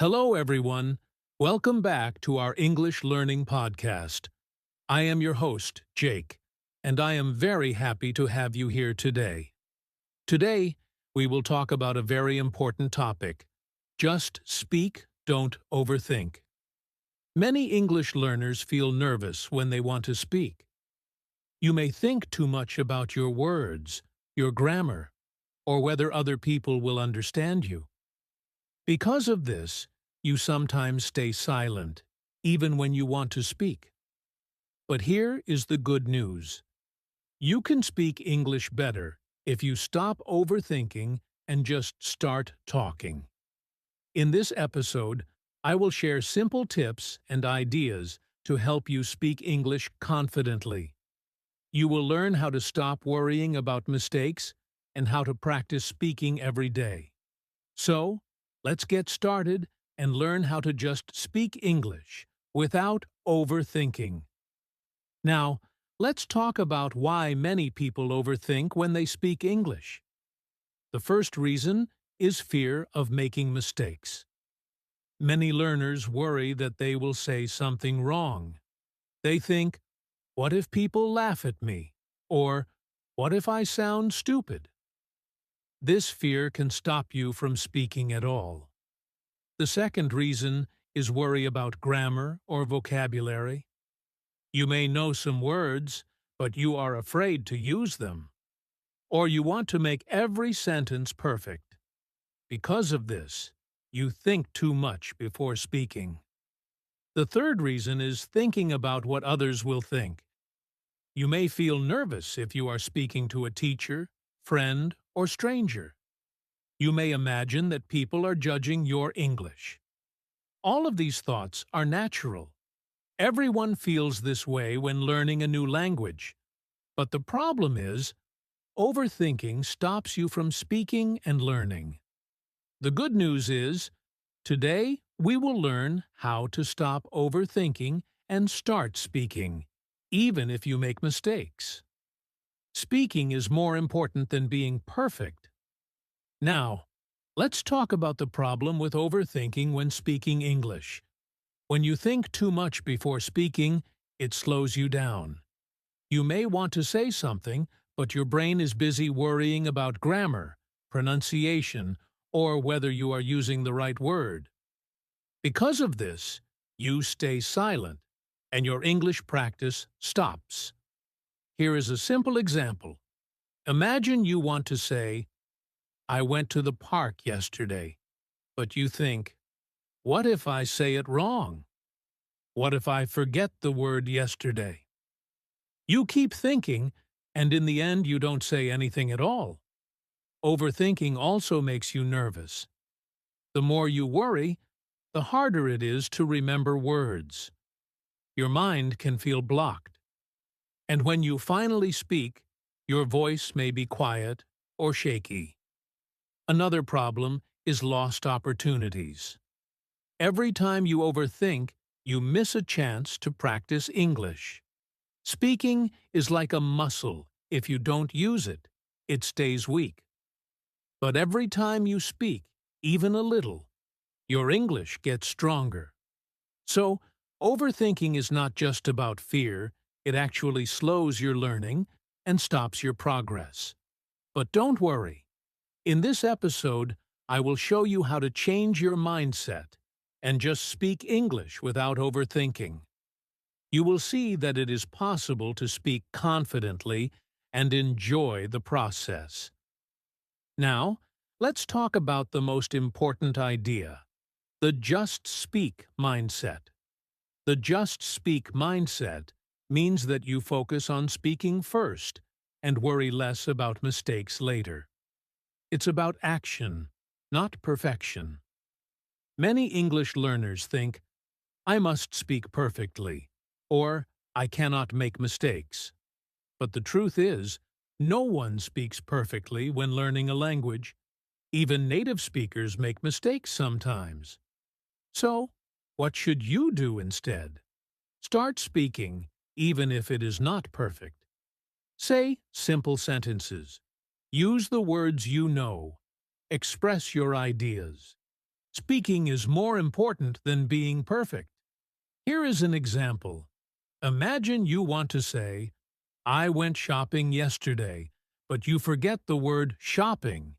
Hello, everyone. Welcome back to our English Learning Podcast. I am your host, Jake, and I am very happy to have you here today. Today, we will talk about a very important topic. Just speak, don't overthink. Many English learners feel nervous when they want to speak. You may think too much about your words, your grammar, or whether other people will understand you. Because of this, you sometimes stay silent, even when you want to speak. But here is the good news. You can speak English better if you stop overthinking and just start talking. In this episode, I will share simple tips and ideas to help you speak English confidently. You will learn how to stop worrying about mistakes and how to practice speaking every day. So, let's get started and learn how to just speak English without overthinking. Now, let's talk about why many people overthink when they speak English. The first reason is fear of making mistakes. Many learners worry that they will say something wrong. They think, what if people laugh at me? Or, what if I sound stupid? This fear can stop you from speaking at all. The second reason is worry about grammar or vocabulary. You may know some words, but you are afraid to use them. Or you want to make every sentence perfect. Because of this, you think too much before speaking. The third reason is thinking about what others will think. You may feel nervous if you are speaking to a teacher, friend, or stranger. You may imagine that people are judging your English. All of these thoughts are natural. Everyone feels this way when learning a new language. But the problem is, overthinking stops you from speaking and learning. The good news is, today we will learn how to stop overthinking and start speaking, even if you make mistakes. Speaking is more important than being perfect. Now, let's talk about the problem with overthinking when speaking English. When you think too much before speaking, it slows you down. You may want to say something, but your brain is busy worrying about grammar, pronunciation, or whether you are using the right word. Because of this, you stay silent, and your English practice stops. Here is a simple example. Imagine you want to say, I went to the park yesterday, but you think, what if I say it wrong? What if I forget the word yesterday? You keep thinking, and in the end you don't say anything at all. Overthinking also makes you nervous. The more you worry, the harder it is to remember words. Your mind can feel blocked. And when you finally speak, your voice may be quiet or shaky. Another problem is lost opportunities. Every time you overthink, you miss a chance to practice English. Speaking is like a muscle. If you don't use it, it stays weak. But every time you speak, even a little, your English gets stronger. So, overthinking is not just about fear, it actually slows your learning and stops your progress. But don't worry. In this episode, I will show you how to change your mindset and just speak English without overthinking. You will see that it is possible to speak confidently and enjoy the process. Now, let's talk about the most important idea, the just speak mindset. The just speak mindset means that you focus on speaking first and worry less about mistakes later. It's about action, not perfection. Many English learners think, I must speak perfectly, or I cannot make mistakes. But the truth is, no one speaks perfectly when learning a language. Even native speakers make mistakes sometimes. So, what should you do instead? Start speaking, even if it is not perfect. Say simple sentences. Use the words you know. Express your ideas. Speaking is more important than being perfect. Here is an example. Imagine you want to say, I went shopping yesterday, but you forget the word shopping.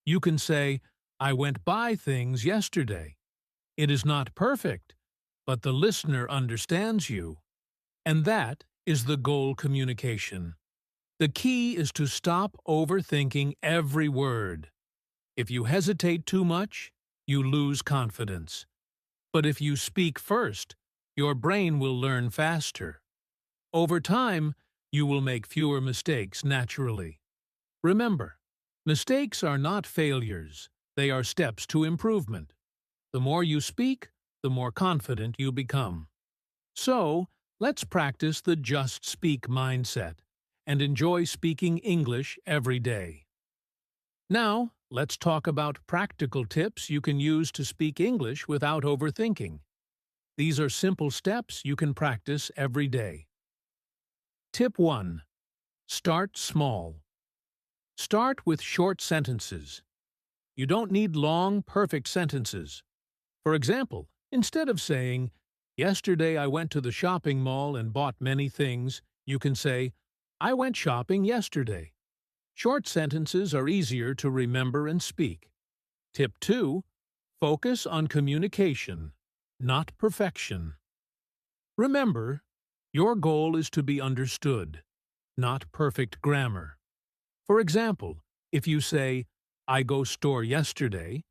You can say, I went buy things yesterday. It is not perfect, but the listener understands you. And that is the goal communication. The key is to stop overthinking every word. If you hesitate too much, you lose confidence. But if you speak first, your brain will learn faster. Over time, you will make fewer mistakes naturally. Remember, mistakes are not failures. They are steps to improvement. The more you speak, the more confident you become. So, let's practice the just speak mindset and enjoy speaking English every day. Now, let's talk about practical tips you can use to speak English without overthinking. These are simple steps you can practice every day. Tip 1. Start small. Start with short sentences. You don't need long, perfect sentences. For example, instead of saying, yesterday I went to the shopping mall and bought many things, you can say, I went shopping yesterday. Short sentences are easier to remember and speak. Tip 2. Focus on communication, not perfection. Remember, your goal is to be understood, not perfect grammar. For example, if you say, I go store yesterday,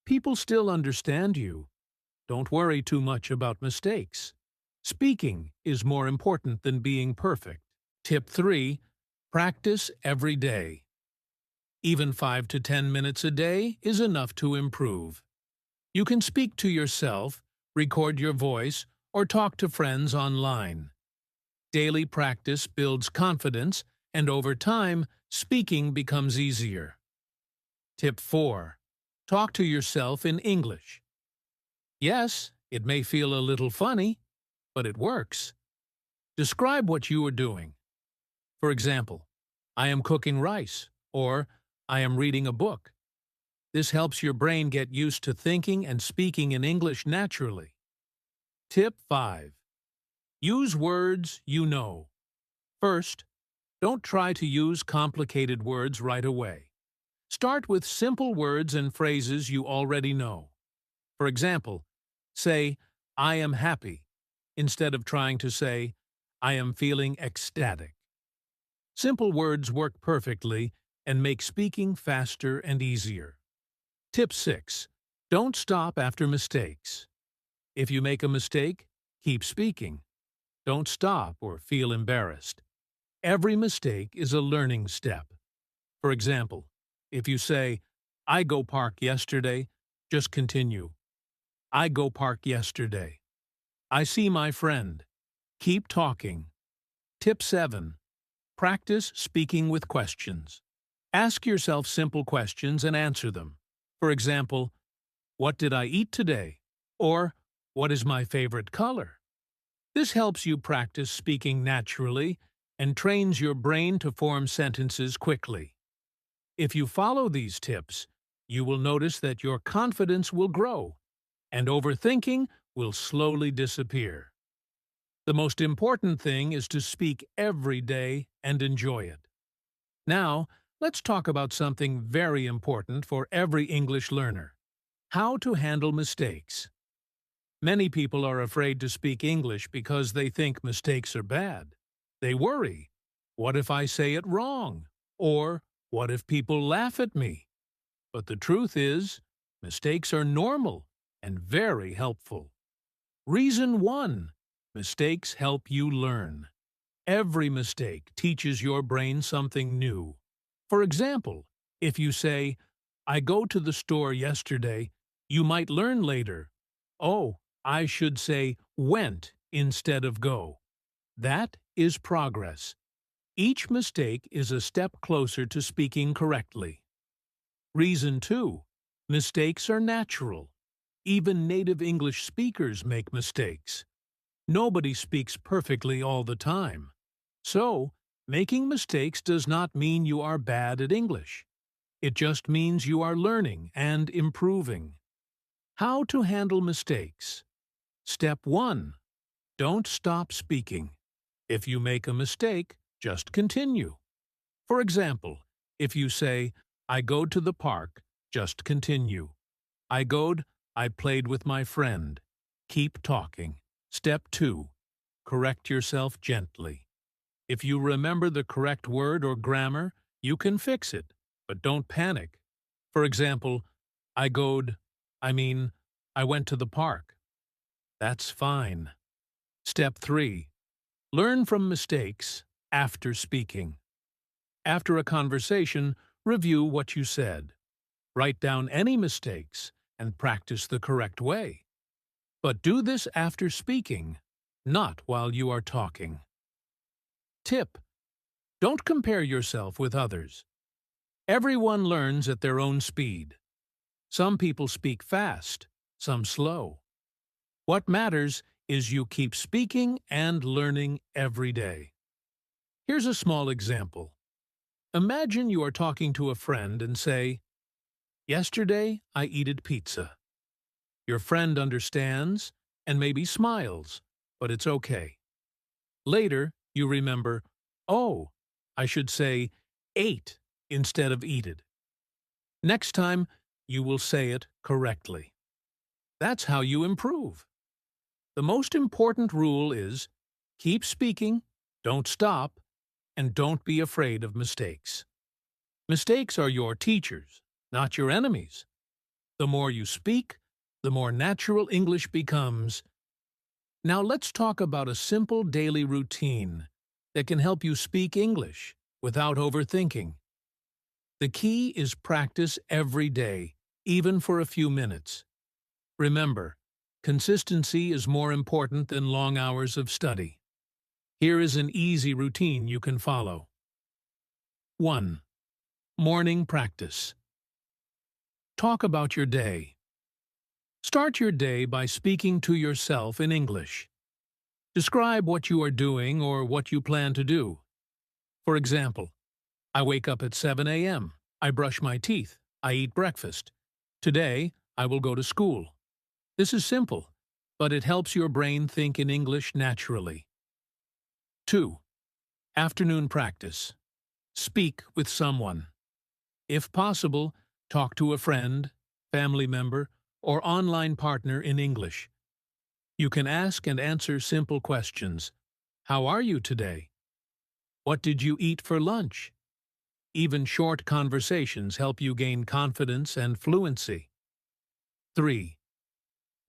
people still understand you. Don't worry too much about mistakes. Speaking is more important than being perfect. Tip 3. Practice every day. Even 5 to 10 minutes a day is enough to improve. You can speak to yourself, record your voice, or talk to friends online. Daily practice builds confidence, and over time, speaking becomes easier. Tip 4. Talk to yourself in English. Yes, it may feel a little funny, but it works. Describe what you are doing. For example, I am cooking rice, or I am reading a book. This helps your brain get used to thinking and speaking in English naturally. Tip 5. Use words you know. First, don't try to use complicated words right away. Start with simple words and phrases you already know. For example, say, I am happy, instead of trying to say, I am feeling ecstatic. Simple words work perfectly and make speaking faster and easier. Tip 6. Don't stop after mistakes. If you make a mistake, keep speaking. Don't stop or feel embarrassed. Every mistake is a learning step. For example, if you say, I go park yesterday, just continue. I go park yesterday. I see my friend. Keep talking. Tip 7. Practice speaking with questions. Ask yourself simple questions and answer them. For example, what did I eat today? Or, what is my favorite color? This helps you practice speaking naturally and trains your brain to form sentences quickly. If you follow these tips, you will notice that your confidence will grow and overthinking will slowly disappear. The most important thing is to speak every day and enjoy it. Now, let's talk about something very important for every English learner: how to handle mistakes. Many people are afraid to speak English because they think mistakes are bad. They worry, what if I say it wrong? Or, what if people laugh at me? But the truth is, mistakes are normal and very helpful. Reason 1. Mistakes help you learn. Every mistake teaches your brain something new. For example, if you say, I go to the store yesterday, you might learn later, oh, I should say went instead of go. That is progress. Each mistake is a step closer to speaking correctly. Reason 2. Mistakes are natural. Even native English speakers make mistakes. Nobody speaks perfectly all the time. So, making mistakes does not mean you are bad at English. It just means you are learning and improving. How to handle mistakes. Step 1. Don't stop speaking. If you make a mistake, just continue. For example, if you say, I go to the park, just continue. I played with my friend. Keep talking. Step 2. Correct yourself gently. If you remember the correct word or grammar, you can fix it, but don't panic. For example, I goed, I mean, I went to the park. That's fine. Step 3. Learn from mistakes after speaking. After a conversation, review what you said. Write down any mistakes and practice the correct way. But do this after speaking, not while you are talking. Tip: don't compare yourself with others. Everyone learns at their own speed. Some people speak fast, some slow. What matters is you keep speaking and learning every day. Here's a small example. Imagine you are talking to a friend and say, "Yesterday I eated pizza." Your friend understands and maybe smiles, but it's okay. Later, you remember, "Oh, I should say ate instead of eated." Next time, you will say it correctly. That's how you improve. The most important rule is keep speaking, don't stop, and don't be afraid of mistakes. Mistakes are your teachers, not your enemies. The more you speak, the more natural English becomes. Now let's talk about a simple daily routine that can help you speak English without overthinking. The key is practice every day, even for a few minutes. Remember, consistency is more important than long hours of study. Here is an easy routine you can follow. 1. Morning practice. Talk about your day. Start your day by speaking to yourself in English. Describe what you are doing or what you plan to do. For example, I wake up at 7 a.m. I brush my teeth. I eat breakfast. Today, I will go to school. This is simple, but it helps your brain think in English naturally. 2. Afternoon practice. Speak with someone. If possible, talk to a friend, family member, or online partner in English. You can ask and answer simple questions. How are you today? What did you eat for lunch? Even short conversations help you gain confidence and fluency. 3.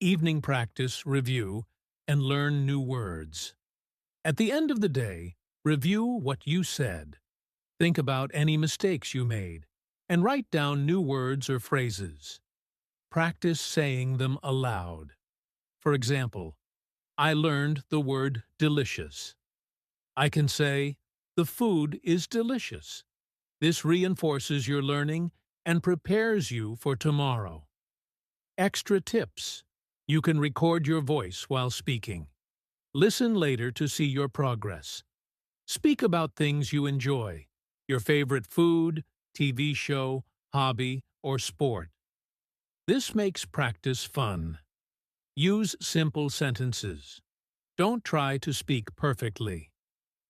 Evening practice, review, and learn new words. At the end of the day, review what you said. Think about any mistakes you made, and write down new words or phrases. Practice saying them aloud. For example, I learned the word delicious. I can say, the food is delicious. This reinforces your learning and prepares you for tomorrow. Extra tips. You can record your voice while speaking. Listen later to see your progress. Speak about things you enjoy, your favorite food, TV show, hobby, or sport. This makes practice fun. Use simple sentences. Don't try to speak perfectly.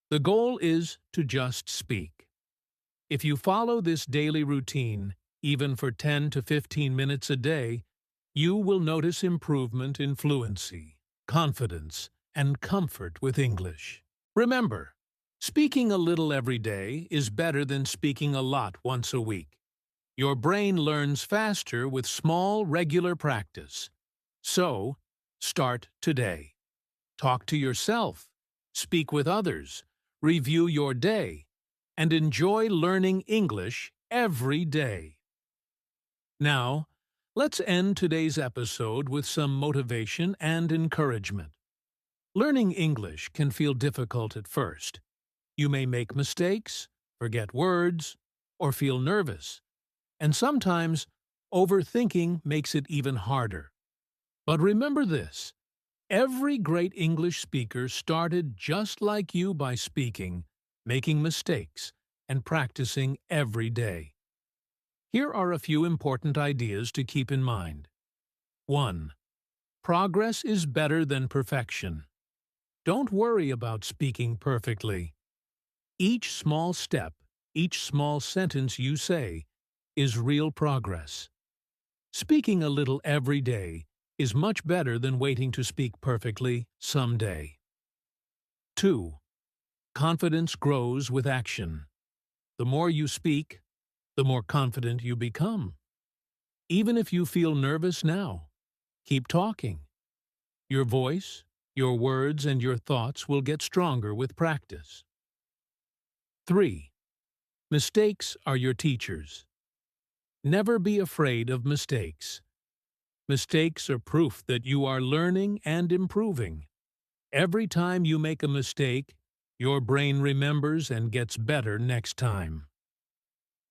The goal is to just speak. If you follow this daily routine, even for 10 to 15 minutes a day, you will notice improvement in fluency, confidence, and comfort with English. Remember, speaking a little every day is better than speaking a lot once a week. Your brain learns faster with small, regular practice. So, start today. Talk to yourself, speak with others, review your day, and enjoy learning English every day. Now, let's end today's episode with some motivation and encouragement. Learning English can feel difficult at first. You may make mistakes, forget words, or feel nervous. And sometimes, overthinking makes it even harder. But remember this: every great English speaker started just like you by speaking, making mistakes, and practicing every day. Here are a few important ideas to keep in mind. 1. Progress is better than perfection. Don't worry about speaking perfectly. Each small step, each small sentence you say, is real progress. Speaking a little every day is much better than waiting to speak perfectly someday. 2. Confidence grows with action. The more you speak, the more confident you become. Even if you feel nervous now, keep talking. Your voice, your words, and your thoughts will get stronger with practice. 3. Mistakes are your teachers. Never be afraid of mistakes. Mistakes are proof that you are learning and improving. Every time you make a mistake, your brain remembers and gets better next time.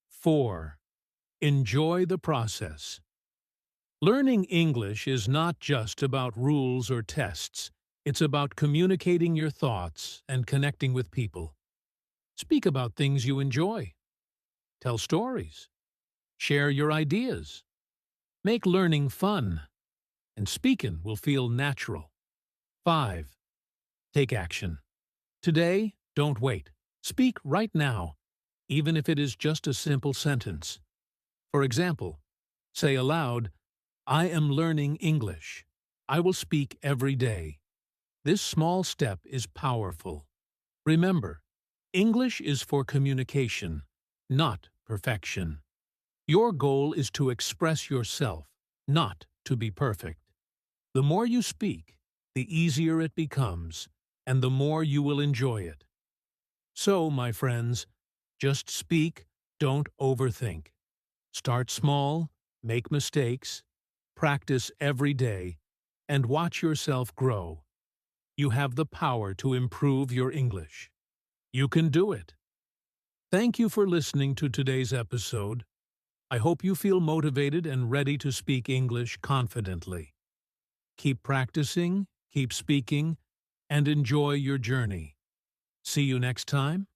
4. Enjoy the process. Learning English is not just about rules or tests. It's about communicating your thoughts and connecting with people. Speak about things you enjoy. Tell stories. Share your ideas. Make learning fun, and speaking will feel natural. 5. Take action. Today, don't wait. Speak right now, even if it is just a simple sentence. For example, say aloud, "I am learning English. I will speak every day." This small step is powerful. Remember, English is for communication, not perfection. Your goal is to express yourself, not to be perfect. The more you speak, the easier it becomes, and the more you will enjoy it. So, my friends, just speak, don't overthink. Start small, make mistakes, practice every day, and watch yourself grow. You have the power to improve your English. You can do it. Thank you for listening to today's episode. I hope you feel motivated and ready to speak English confidently. Keep practicing, keep speaking, and enjoy your journey. See you next time.